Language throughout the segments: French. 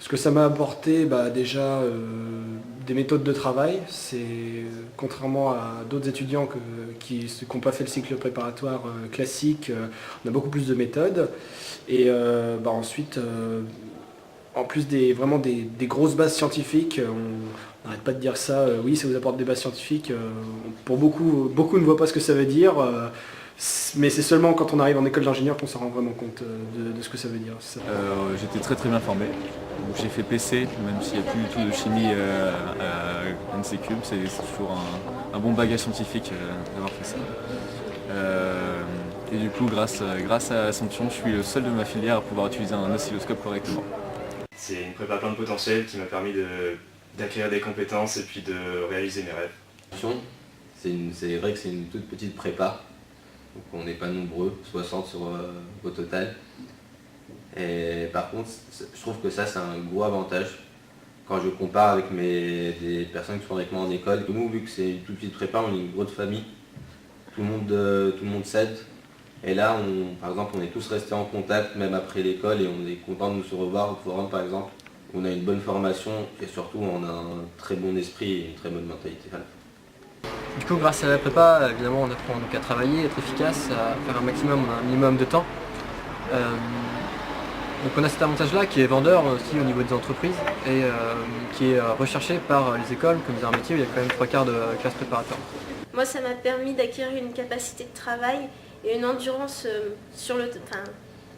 Ce que ça m'a apporté, déjà des méthodes de travail. Contrairement à d'autres étudiants qui n'ont pas fait le cycle préparatoire classique, on a beaucoup plus de méthodes. Et ensuite, en plus vraiment des grosses bases scientifiques, on n'arrête pas de dire ça, oui ça vous apporte des bases scientifiques, pour beaucoup ne voient pas ce que ça veut dire, mais c'est seulement quand on arrive en école d'ingénieur qu'on se rend vraiment compte de ce que ça veut dire. J'étais très bien formé, donc j'ai fait PC, même s'il n'y a plus du tout de chimie à NCCube, c'est toujours un bon bagage scientifique d'avoir fait ça. Et du coup, grâce à Assomption, je suis le seul de ma filière à pouvoir utiliser un oscilloscope correctement. C'est une prépa plein de potentiel qui m'a permis d'acquérir des compétences et puis de réaliser mes rêves. C'est vrai que c'est une toute petite prépa, donc on n'est pas nombreux, 60 au total. Et par contre, je trouve que ça c'est un gros avantage quand je compare avec des personnes qui sont avec moi en école. Nous, vu que c'est une toute petite prépa, on est une grosse famille, tout le monde s'aide. Et là, par exemple, on est tous restés en contact, même après l'école, et on est content de se revoir au forum, par exemple. On a une bonne formation et surtout, on a un très bon esprit et une très bonne mentalité. Du coup, grâce à la prépa, évidemment, on apprend donc à travailler, être efficace, à faire un minimum de temps. Donc on a cet avantage-là qui est vendeur aussi au niveau des entreprises et qui est recherché par les écoles. Comme dans un métier où il y a quand même 3/4 de classe préparatoire. Moi, ça m'a permis d'acquérir une capacité de travail et une endurance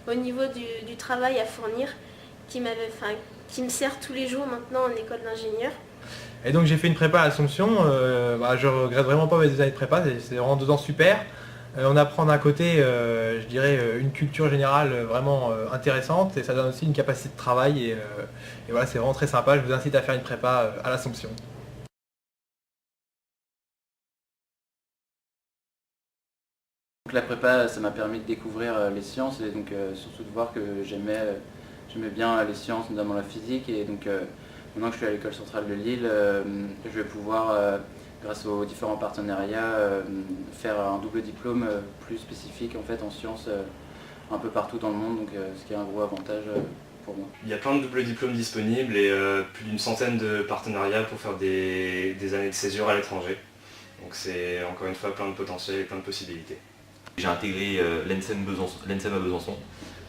au niveau du travail à fournir qui me sert tous les jours maintenant en école d'ingénieur. Et donc j'ai fait une prépa à Assomption, je regrette vraiment pas mes 2 années de prépa, c'est vraiment 2 ans super. On apprend d'un côté, je dirais, une culture générale vraiment intéressante et ça donne aussi une capacité de travail et voilà, c'est vraiment très sympa. Je vous incite à faire une prépa à l'Assomption. Donc la prépa, ça m'a permis de découvrir les sciences et donc surtout de voir que j'aimais bien les sciences, notamment la physique. Et donc maintenant que je suis à l'école centrale de Lille, je vais pouvoir, grâce aux différents partenariats, faire un double diplôme plus spécifique en fait en sciences un peu partout dans le monde, donc ce qui est un gros avantage pour moi. Il y a plein de doubles diplômes disponibles et plus d'une centaine de partenariats pour faire des années de césure à l'étranger. Donc c'est encore une fois plein de potentiel et plein de possibilités. J'ai intégré l'ENSEM à Besançon,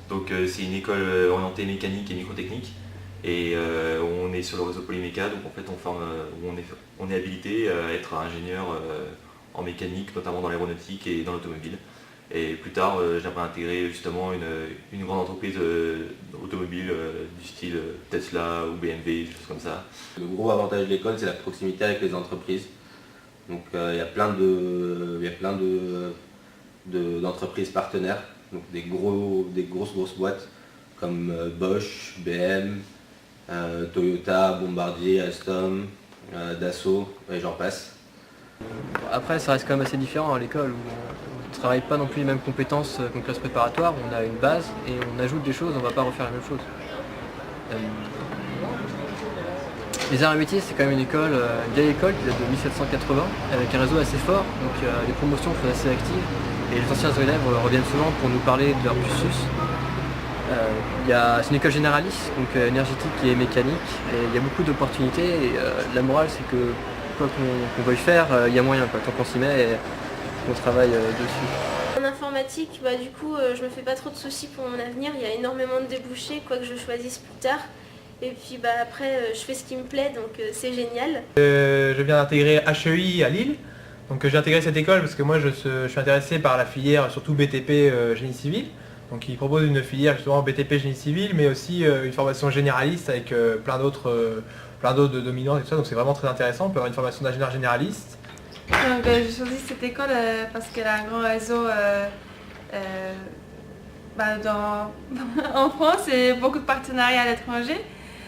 donc c'est une école orientée mécanique et microtechnique et on est sur le réseau Polyméca, donc en fait on est habilité à être ingénieur en mécanique, notamment dans l'aéronautique et dans l'automobile. Et plus tard j'aimerais intégrer justement une grande entreprise automobile du style Tesla ou BMW, des choses comme ça. Le gros avantage de l'école, c'est la proximité avec les entreprises. Donc il y a plein d'entreprises partenaires, donc des grosses boîtes comme Bosch, BM, Toyota, Bombardier, Alstom, Dassault et j'en passe. Après, ça reste quand même assez différent à l'école où on ne travaille pas non plus les mêmes compétences qu'en classe préparatoire. On a une base et on ajoute des choses, on ne va pas refaire la même chose. Les arts et métiers, c'est quand même une vieille école qui date de 1780, avec un réseau assez fort, donc les promotions sont assez actives. Et les anciens élèves reviennent souvent pour nous parler de leur cursus. C'est une école généraliste, donc énergétique et mécanique, et il y a beaucoup d'opportunités. Et la morale, c'est que quoi qu'on veuille faire, il y a moyen, tant qu'on s'y met et qu'on travaille dessus. En informatique, du coup, je me fais pas trop de soucis pour mon avenir. Il y a énormément de débouchés, quoi que je choisisse plus tard. Et puis après, je fais ce qui me plaît, donc c'est génial. Je viens d'intégrer HEI à Lille. Donc j'ai intégré cette école parce que moi je suis intéressé par la filière surtout BTP génie civil. Donc ils proposent une filière justement BTP génie civil mais aussi une formation généraliste avec plein d'autres de dominantes et tout ça. Donc c'est vraiment très intéressant, on peut avoir une formation d'ingénieur généraliste. Donc j'ai choisi cette école parce qu'elle a un grand réseau en France et beaucoup de partenariats à l'étranger,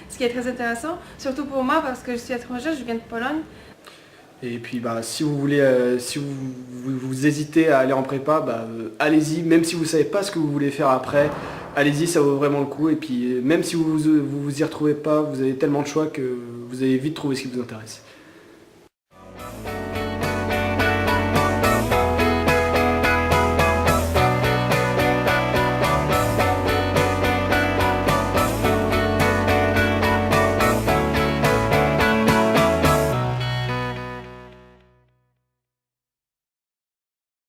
ce qui est très intéressant, surtout pour moi parce que je suis étrangère, je viens de Pologne. Et puis si vous voulez, si vous hésitez à aller en prépa, allez-y, même si vous ne savez pas ce que vous voulez faire après, allez-y, ça vaut vraiment le coup. Et puis même si vous y retrouvez pas, vous avez tellement de choix que vous allez vite trouver ce qui vous intéresse.